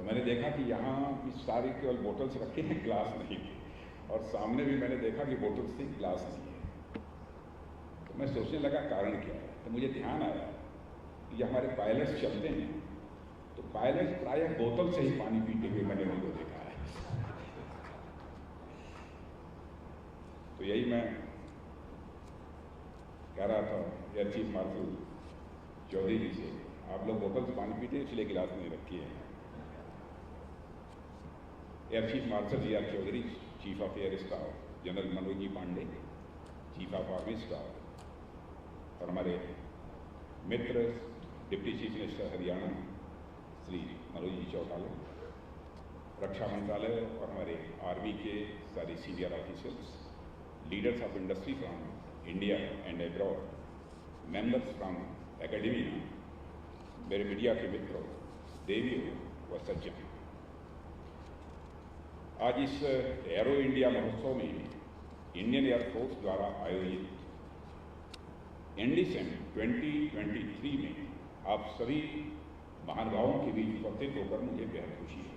मैंने देखा कि यहाँ की सारी केवल बोतल्स रखी हैं, ग्लास नहीं थी, और सामने भी मैंने देखा कि बोतल्स थी, ग्लास नहीं है। तो मैं सोचने लगा कारण क्या है। तो मुझे ध्यान आया कि हमारे पायलट्स चलते हैं तो पायलट्स प्रायः बोतल से ही पानी पीते हुए मैंने उनको देखा है। तो यही मैं कह रहा था एयर चीफ मार्शल चौधरी जी से, आप लोग बोतल से पानी पीते इसलिए गिलास नहीं रखी है। Air chief marshal G R Chaudhari, chief of air staff general Manoj ji Pande, chief of army staff, और हमारे मित्र deputy chief minister Haryana Shri Manoj ji Chautala, रक्षा मंत्रालय और हमारे आर्मी के सारे senior officers, leaders of industry from India and abroad, members from academia, मेरे मीडिया के मित्रों, देवियों व सज्जन, आज इस एरो इंडिया महोत्सव में इंडियन एयरफोर्स द्वारा आयोजित इंडिसेम 2023 में आप सभी महानुभावों के बीच उपस्थित होकर मुझे बेहद खुशी है।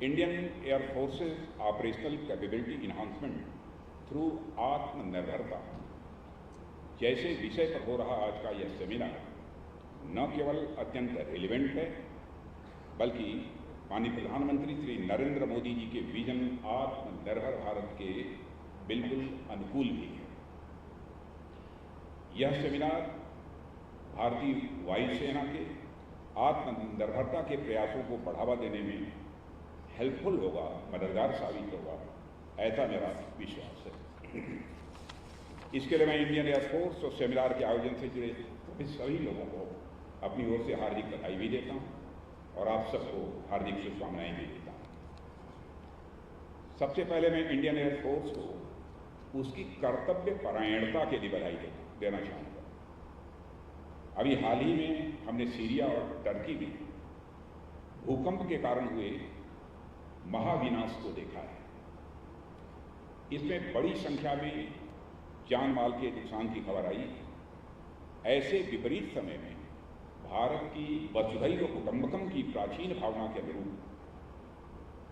Indian air forces operational capability enhancement through आत्मनिर्भरता जैसे विषय पर हो रहा आज का यह सेमिनार न केवल अत्यंत रिलेवेंट है, बल्कि माननीय प्रधानमंत्री श्री नरेंद्र मोदी जी के विजन आत्मनिर्भर भारत के बिल्कुल अनुकूल भी है। यह सेमिनार भारतीय वायुसेना के आत्मनिर्भरता के प्रयासों को बढ़ावा देने में हेल्पफुल होगा, मददगार साबित होगा, ऐसा मेरा विश्वास है। इसके लिए मैं इंडियन एयरफोर्स और सेमिनार के आयोजन से जुड़े सभी लोगों को अपनी ओर से हार्दिक बधाई भी देता हूँ और आप सबको हार्दिक शुभकामनाएं भी देता हूँ। सबसे पहले मैं इंडियन एयरफोर्स को उसकी कर्तव्य परायणता के लिए बधाई देना चाहूँगा। अभी हाल ही में हमने सीरिया और टर्की में भूकंप के कारण हुए महाविनाश को देखा है। इसमें बड़ी संख्या में जान माल के नुकसान की खबर आई। ऐसे विपरीत समय में भारत की वसुधैव कुटुंबकम की प्राचीन भावना के अनुरूप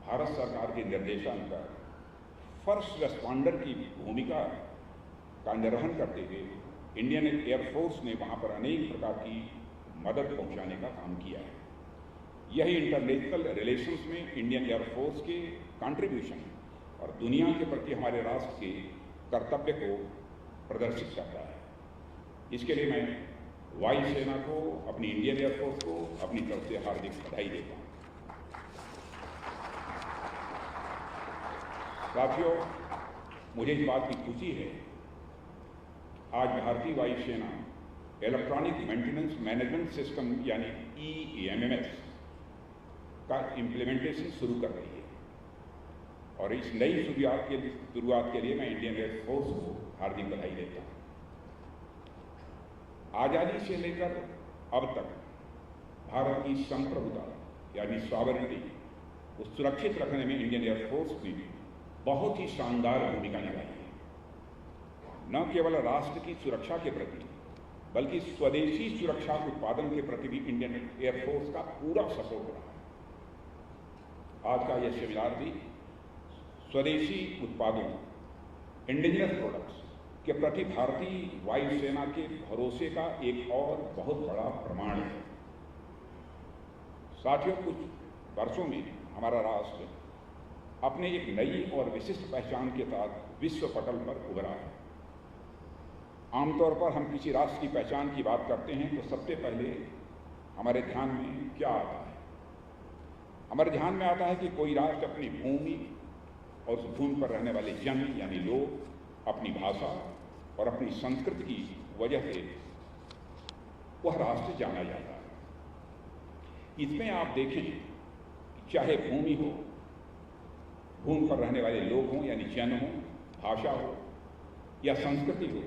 भारत सरकार के निर्देशानुसार फर्स्ट रेस्पॉन्डर की भूमिका का निर्वहन करते हुए इंडियन एयरफोर्स ने वहाँ पर अनेक प्रकार की मदद पहुँचाने का काम किया है। यही इंटरनेशनल रिलेशंस में इंडियन एयरफोर्स के कंट्रीब्यूशन और दुनिया के प्रति हमारे राष्ट्र के कर्तव्य को प्रदर्शित करता है। इसके लिए मैं वायुसेना को, अपनी इंडियन एयरफोर्स को अपनी तरफ से हार्दिक बधाई देता हूँ। साथियों, मुझे इस बात की खुशी है आज भारतीय वायुसेना इलेक्ट्रॉनिक मेंटेनेंस मैनेजमेंट सिस्टम यानी EMMS का इम्प्लीमेंटेशन शुरू कर रही है, और इस नई शुरुआत के लिए मैं इंडियन एयरफोर्स को हार्दिक बधाई देता हूँ। आज़ादी से लेकर अब तक भारत की संप्रभुता यानी सॉवरेनिटी को सुरक्षित रखने में इंडियन एयरफोर्स ने बहुत ही शानदार भूमिका निभाई है। न केवल राष्ट्र की सुरक्षा के प्रति बल्कि स्वदेशी सुरक्षा उत्पादन के प्रति भी इंडियन एयरफोर्स का पूरा सपोर्ट रहा है। आज का यह सेमिनार भी स्वदेशी उत्पादों, इंडिजिनस प्रोडक्ट्स के प्रति भारतीय वायुसेना के भरोसे का एक और बहुत बड़ा प्रमाण है। साथियों, कुछ वर्षों में हमारा राष्ट्र अपने एक नई और विशिष्ट पहचान के साथ विश्व पटल पर उभरा है। आमतौर पर हम किसी राष्ट्र की पहचान की बात करते हैं तो सबसे पहले हमारे ध्यान में क्या आता है? हमारे ध्यान में आता है कि कोई राष्ट्र अपनी भूमि और उस भूमि पर रहने वाले जन यानी लोग, अपनी भाषा और अपनी संस्कृति की वजह से वह राष्ट्र जाना जाता है। इसमें आप देखें, चाहे भूमि हो, भूमि पर रहने वाले लोग हों यानी जन हो, भाषा हो या संस्कृति हो,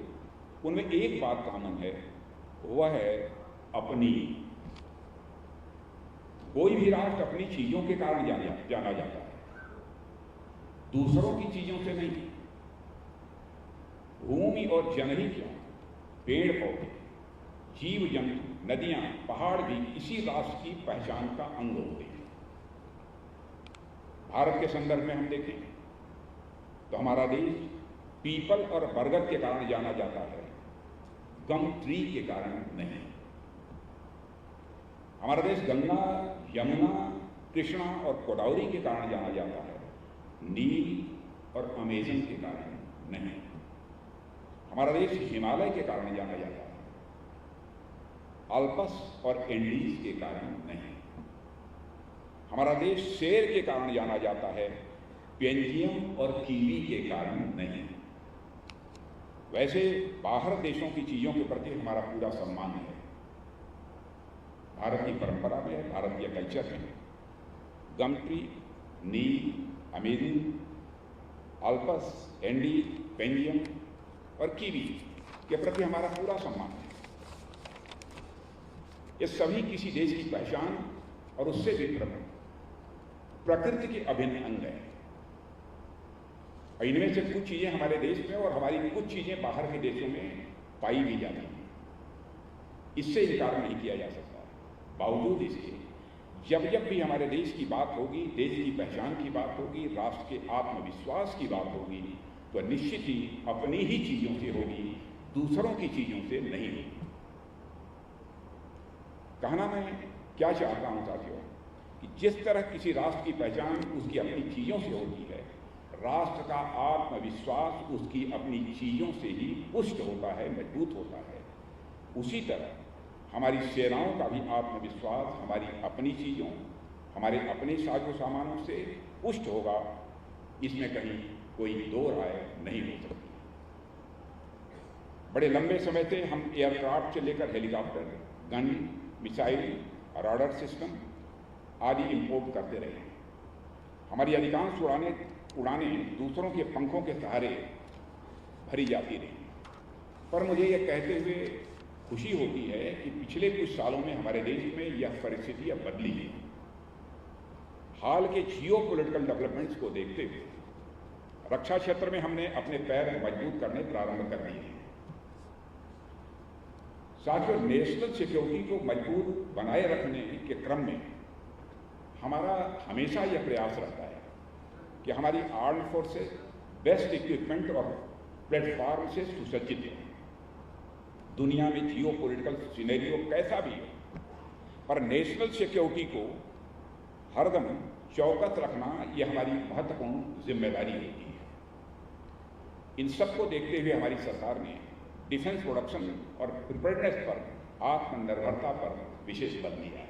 उनमें एक बात कॉमन है, वह है अपनी। कोई भी राष्ट्र अपनी चीजों के कारण जाना जाता है, दूसरों की चीजों से नहीं। भूमि और जन ही क्यों, पेड़ पौधे, जीव जंतु, नदियां, पहाड़ भी इसी राष्ट्र की पहचान का अंग होते हैं। भारत के संदर्भ में हम देखें तो हमारा देश पीपल और बरगद के कारण जाना जाता है, गम ट्री के कारण नहीं। हमारा देश गंगा, यमुना, कृष्णा और गोदावरी के कारण जाना जाता है, नील और अमेजन के कारण नहीं। हमारा देश हिमालय के कारण जाना जाता है, अल्पस और एंडीज के कारण नहीं। हमारा देश शेर के कारण जाना जाता है, पेंजियम और कीवी के कारण नहीं। वैसे बाहर देशों की चीजों के प्रति हमारा पूरा सम्मान है। भारत की परंपरा में, भारतीय कल्चर में गम ट्री, नील, अमेजन, अल्पस, एंडी, पेंजियम और कीवी के प्रति हमारा पूरा सम्मान है। ये सभी किसी देश की पहचान और उससे भी प्रकृति के अभिन्न अंग है। इनमें से कुछ चीजें हमारे देश में और हमारी कुछ चीजें बाहर के देशों में पाई भी जाती हैं, इससे इनकार नहीं किया जा सकता। बावजूद इसके जब जब भी हमारे देश की बात होगी, देश की पहचान की बात होगी, राष्ट्र के आत्मविश्वास की बात होगी, तो निश्चित ही अपनी ही चीजों से होगी, दूसरों की चीजों से नहीं होगी। कहना मैं क्या चाहता हूं साथियों कि जिस तरह किसी राष्ट्र की पहचान उसकी अपनी चीजों से होती है, राष्ट्र का आत्मविश्वास उसकी अपनी चीजों से ही पुष्ट होता है, मजबूत होता है। उसी तरह हमारी सेनाओं का भी आत्मविश्वास हमारी अपनी चीजों, हमारे अपने साजो सामानों से पुष्ट होगा, इसमें कहीं कोई दो राय नहीं हो सकती। बड़े लंबे समय से हम एयरक्राफ्ट से लेकर helicopter, gun, missile, radar system आदि इंपोर्ट करते रहे। हमारी अधिकांश उड़ानें दूसरों के पंखों के सहारे भरी जाती रही। पर मुझे यह कहते हुए खुशी होती है कि पिछले कुछ सालों में हमारे देश में यह परिस्थिति अब बदली है। हाल के जियोपॉलिटिकल डेवलपमेंट्स को देखते हुए रक्षा क्षेत्र में हमने अपने पैर मजबूत करने प्रारंभ कर दिए हैं। साथियों, नेशनल सिक्योरिटी को मजबूत बनाए रखने के क्रम में हमारा हमेशा यह प्रयास रहता है कि हमारी आर्म्ड फोर्सेस बेस्ट इक्विपमेंट और प्लेटफॉर्म से सुसज्जित हैं। दुनिया में जियोपॉलिटिकल सिनेरियो कैसा भी हो, पर नेशनल सिक्योरिटी को हरदम चौकस रखना यह हमारी महत्वपूर्ण जिम्मेदारी होती है। इन सबको देखते हुए हमारी सरकार ने डिफेंस प्रोडक्शन और प्रिपेयर्डनेस पर, आत्मनिर्भरता पर विशेष बल दिया है।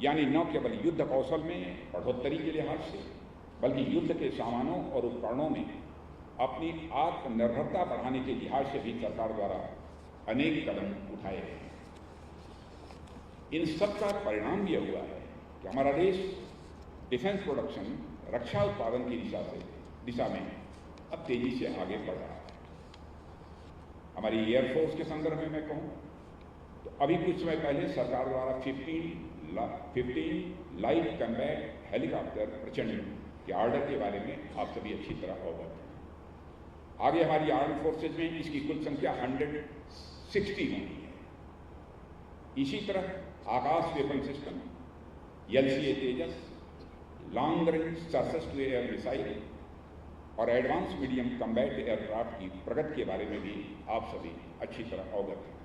यानी न केवल युद्ध कौशल में बढ़ोतरी के लिहाज से, बल्कि युद्ध के सामानों और उपकरणों में अपनी आत्मनिर्भरता बढ़ाने के लिहाज से भी सरकार द्वारा अनेक कदम उठाए गए हैं। इन सब का परिणाम यह हुआ है कि हमारा देश डिफेंस प्रोडक्शन, रक्षा उत्पादन की दिशा में अब तेजी से आगे बढ़ रहा है। हमारी एयरफोर्स के संदर्भ में मैं कहूँ तो अभी कुछ समय पहले सरकार द्वारा 15 लाइट कम्बैट हेलीकॉप्टर प्रचंड के ऑर्डर के बारे में आप सभी अच्छी तरह अवगत हैं। आगे हमारी आर्म्ड फोर्सेज में इसकी कुल संख्या 160 होनी है। इसी तरह Akash weapon system, LCA Tejas, long range surface to air missile और एडवांस मीडियम कम्बैट एयरक्राफ्ट की प्रगति के बारे में भी आप सभी अच्छी तरह अवगत हैं।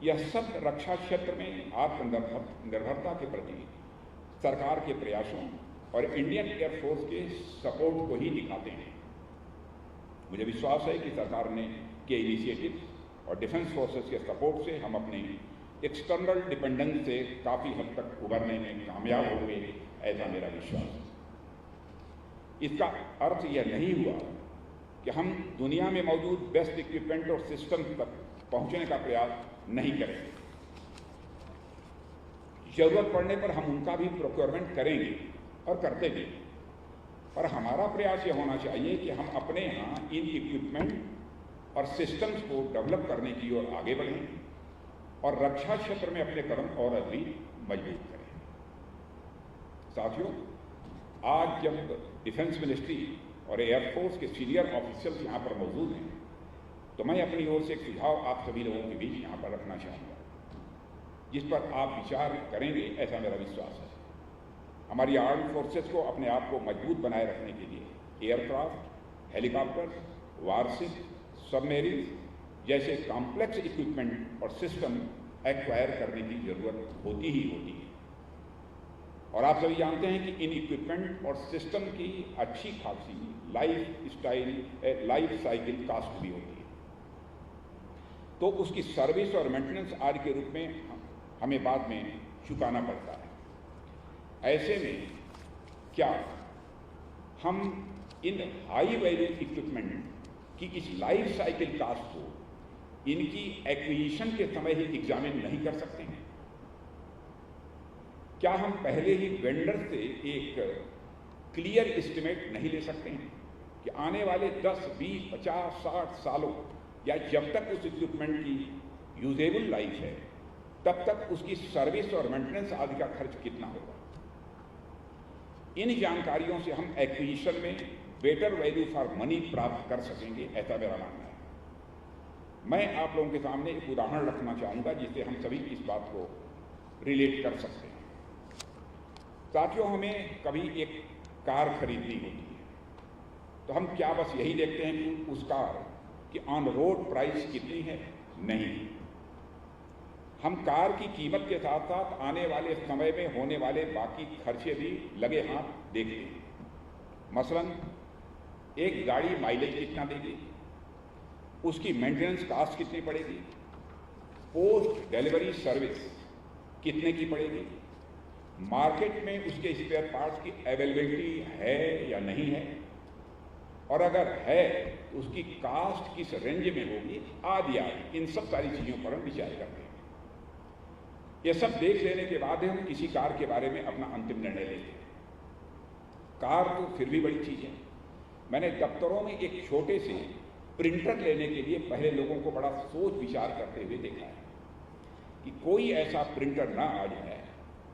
यह सब रक्षा क्षेत्र में आत्मनिर्भरता के प्रति सरकार के प्रयासों और इंडियन एयरफोर्स के सपोर्ट को ही दिखाते हैं। मुझे विश्वास है कि सरकार के इनिशिएटिव और डिफेंस फोर्सेस के सपोर्ट से हम अपने एक्सटर्नल डिपेंडेंस से काफ़ी हद तक उभरने में कामयाब होंगे, ऐसा मेरा विश्वास है। इसका अर्थ यह नहीं हुआ कि हम दुनिया में मौजूद बेस्ट इक्विपमेंट और सिस्टम तक पहुंचने का प्रयास नहीं करेंगे। जरूरत पड़ने पर हम उनका भी प्रोक्योरमेंट करेंगे और करते भी, पर हमारा प्रयास यह होना चाहिए कि हम अपने यहाँ इन इक्विपमेंट और सिस्टम्स को डेवलप करने की ओर आगे बढ़ें और रक्षा क्षेत्र में अपने कदम और अधिक मजबूत करें। साथियों, आज जब डिफेंस मिनिस्ट्री और एयरफोर्स के सीनियर ऑफिसर्स यहाँ पर मौजूद हैं, तो मैं अपनी ओर से एक सुझाव आप सभी लोगों के बीच यहाँ पर रखना चाहूँगा, जिस पर आप विचार करेंगे ऐसा मेरा विश्वास है। हमारी आर्म्ड फोर्सेस को अपने आप को मजबूत बनाए रखने के लिए एयरक्राफ्ट, हेलीकॉप्टर्स, वारशिप, सबमरीन जैसे कॉम्प्लेक्स इक्विपमेंट और सिस्टम एक्वायर करने की जरूरत होती ही होती है। और आप सभी जानते हैं कि इन इक्विपमेंट और सिस्टम की अच्छी खासी लाइफ साइकिल कास्ट भी होती है, तो उसकी सर्विस और मेंटेनेंस आदि के रूप में हमें बाद में चुकाना पड़ता है। ऐसे में क्या हम इन हाई वैल्यू इक्विपमेंट की इस लाइफ साइकिल कास्ट को इनकी एक्विजिशन के समय ही एग्जामिन नहीं कर सकते हैं? क्या हम पहले ही वेंडर से एक क्लियर एस्टिमेट नहीं ले सकते हैं कि आने वाले 10, 20, 50, 60 सालों या जब तक उस इक्विपमेंट की यूजेबल लाइफ है तब तक उसकी सर्विस और मेंटेनेंस आदि का खर्च कितना होगा? इन जानकारियों से हम एक्विजिशन में बेटर वैल्यू फॉर मनी प्राप्त कर सकेंगे, ऐसा मेरा मानना है। मैं आप लोगों के सामने एक उदाहरण रखना चाहूँगा जिससे हम सभी इस बात को रिलेट कर सकते हैं। साथियों, हमें कभी एक कार खरीदनी होती है तो हम क्या बस यही देखते हैं कि उस कार की ऑन रोड प्राइस कितनी है? नहीं, हम कार की कीमत के साथ साथ आने वाले समय में होने वाले बाकी खर्चे भी लगे हाथ देखते हैं। मसलन एक गाड़ी माइलेज कितना देगी, उसकी मेंटेनेंस कास्ट कितनी पड़ेगी, पोस्ट डिलीवरी सर्विस कितने की पड़ेगी, मार्केट में उसके स्पेयर पार्ट्स की अवेलेबिलिटी है या नहीं है, और अगर है तो उसकी कास्ट किस रेंज में होगी, आदि आदि। इन सब सारी चीज़ों पर हम विचार करते हैं। ये सब देख लेने के बाद हम किसी कार के बारे में अपना अंतिम निर्णय लेते हैं। कार तो फिर भी बड़ी चीज़ है। मैंने दफ्तरों में एक छोटे से प्रिंटर लेने के लिए पहले लोगों को बड़ा सोच विचार करते हुए देखा है कि कोई ऐसा प्रिंटर ना आ जाए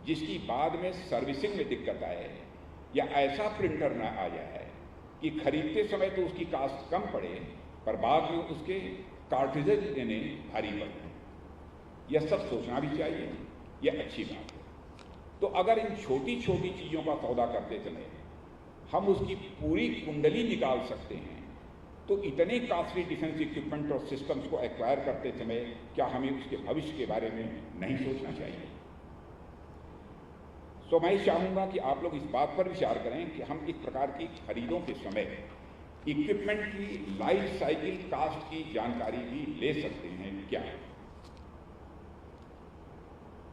जिसकी बाद में सर्विसिंग में दिक्कत आए, या ऐसा प्रिंटर ना आ जाए कि खरीदते समय तो उसकी कास्ट कम पड़े पर बाद में उसके कार्ट्रिजेज लेने भारी पड़े। यह सब सोचना भी चाहिए, यह अच्छी बात है। तो अगर इन छोटी छोटी चीज़ों का सौदा करते समय हम उसकी पूरी कुंडली निकाल सकते हैं, तो इतने कॉस्टली डिफेंस इक्विपमेंट और सिस्टम्स को एक्वायर करते समय क्या हमें उसके भविष्य के बारे में नहीं सोचना चाहिए? तो मैं चाहूँगा कि आप लोग इस बात पर विचार करें कि हम इस प्रकार की खरीदों के समय इक्विपमेंट की लाइफ साइकिल कास्ट की जानकारी भी ले सकते हैं क्या?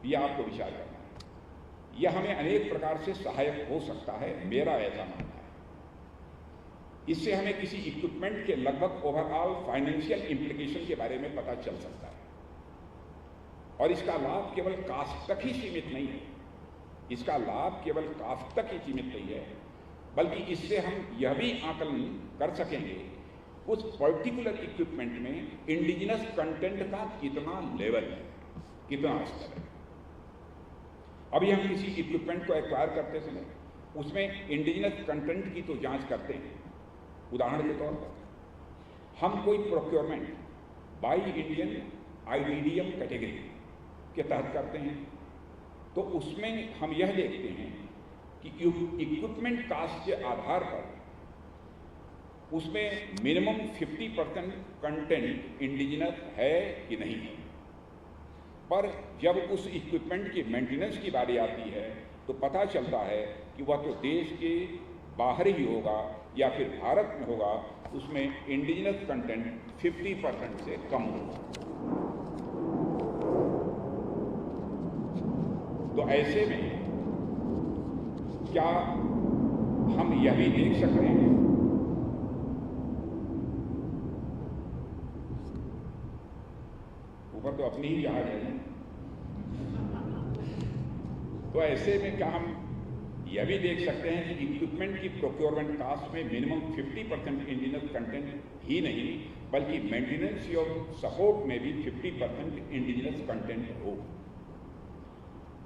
यह आपको विचार करना है। यह हमें अनेक प्रकार से सहायक हो सकता है, मेरा ऐसा मानना है। इससे हमें किसी इक्विपमेंट के लगभग ओवरऑल फाइनेंशियल इंप्लीकेशन के बारे में पता चल सकता है, और इसका लाभ केवल कास्ट तक ही सीमित नहीं है। इसका लाभ केवल कास्ट तक ही सीमित नहीं है, बल्कि इससे हम यह भी आकलन कर सकेंगे उस पर्टिकुलर इक्विपमेंट में इंडिजिनस कंटेंट का कितना लेवल है, कितना स्तर है। अभी हम किसी इक्विपमेंट को एक्वायर करते समय उसमें इंडिजिनस कंटेंट की तो जांच करते हैं। उदाहरण के तौर पर हम कोई procurement by Indian IDDM category के तहत करते हैं, तो उसमें हम यह देखते हैं कि इक्विपमेंट कास्ट के आधार पर उसमें मिनिमम 50% कंटेंट इंडिजिनस है कि नहीं है। पर जब उस इक्विपमेंट की मेंटेनेंस की बारी आती है तो पता चलता है कि वह तो देश के बाहर ही होगा या फिर भारत में होगा, उसमें इंडिजिनस कंटेंट 50% से कम होगा। तो ऐसे में क्या हम यह भी देख सकते हैं ऊपर तो अपनी ही जहाज है, तो ऐसे में क्या हम यह भी देख सकते हैं कि इक्विपमेंट की प्रोक्योरमेंट कास्ट में मिनिमम 50% इंडिजिनस कंटेंट ही नहीं बल्कि मेंटेनेंस और सपोर्ट में भी 50% इंडिजिनस कंटेंट हो,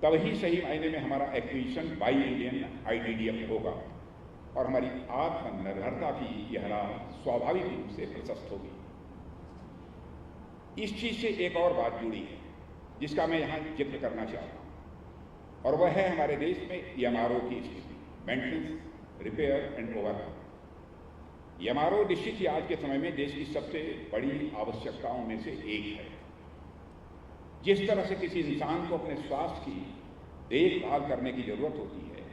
तभी सही मायने में हमारा एक्विजिशन बाई इंडियन IDDM होगा और हमारी आत्मनिर्भरता की यह राह स्वाभाविक रूप से प्रशस्त होगी। इस चीज से एक और बात जुड़ी है जिसका मैं यहाँ जिक्र करना चाहता हूँ। और वह है हमारे देश में एमआरओ की स्थिति, मेंटेनेंस, रिपेयर एंड ओवरहाउल। एमआरओ निश्चित ही आज के समय में देश की सबसे बड़ी आवश्यकताओं में से एक है। जिस तरह से किसी इंसान को अपने स्वास्थ्य की देखभाल करने की जरूरत होती है,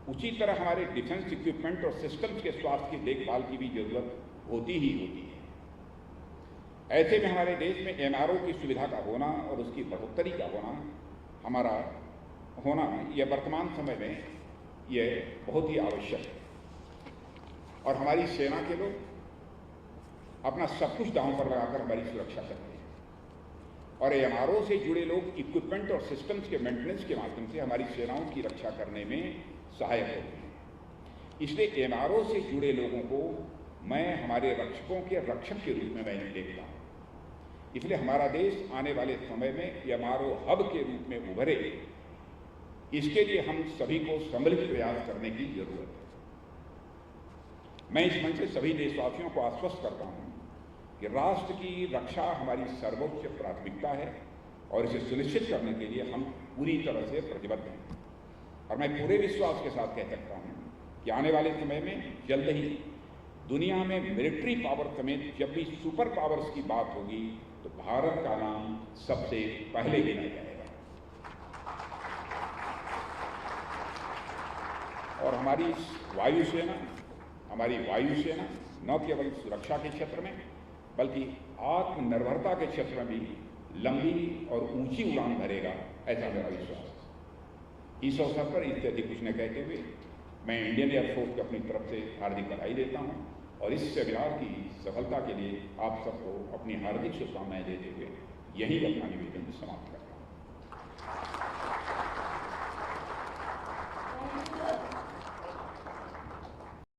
उसी तरह हमारे डिफेंस इक्विपमेंट और सिस्टम्स के स्वास्थ्य की देखभाल की भी जरूरत होती ही होती है। ऐसे में हमारे देश में एमआरओ की सुविधा का होना और उसकी बढ़ोतरी का होना यह वर्तमान समय में यह बहुत ही आवश्यक है। और हमारी सेना के लोग अपना सब कुछ दांव पर लगाकर हमारी सुरक्षा करते हैं, और एमआरओ से जुड़े लोग इक्विपमेंट और सिस्टम्स के मेंटेनेंस के माध्यम से हमारी सेनाओं की रक्षा करने में सहायक होते हैं। इसलिए एमआरओ से जुड़े लोगों को मैं हमारे रक्षकों के रक्षक के रूप में मैं देखता हूँ। इसलिए हमारा देश आने वाले समय में एमआरओ हब के रूप में उभरे, इसके लिए हम सभी को सम्मिलित प्रयास करने की जरूरत है। मैं इस मंच से सभी देशवासियों को आश्वस्त करता हूं कि राष्ट्र की रक्षा हमारी सर्वोच्च प्राथमिकता है और इसे सुनिश्चित करने के लिए हम पूरी तरह से प्रतिबद्ध हैं। और मैं पूरे विश्वास के साथ कह सकता हूं कि आने वाले समय में जल्द ही दुनिया में मिलिट्री पावर समेत जब भी सुपर पावर्स की बात होगी तो भारत का नाम सबसे पहले गिना जाएगा। और हमारी वायुसेना न केवल सुरक्षा के क्षेत्र में बल्कि आत्मनिर्भरता के क्षेत्र में भी लंबी और ऊंची उड़ान भरेगा, ऐसा मेरा विश्वास है। इस अवसर पर इत्यादि कुछ न कहते हुए मैं इंडियन एयरफोर्स को अपनी तरफ से हार्दिक बधाई देता हूं और इस सेमिनार की सफलता के लिए आप सबको अपनी हार्दिक शुभकामनाएं देते हुए यही अपना निवेदन समाप्त करता हूं।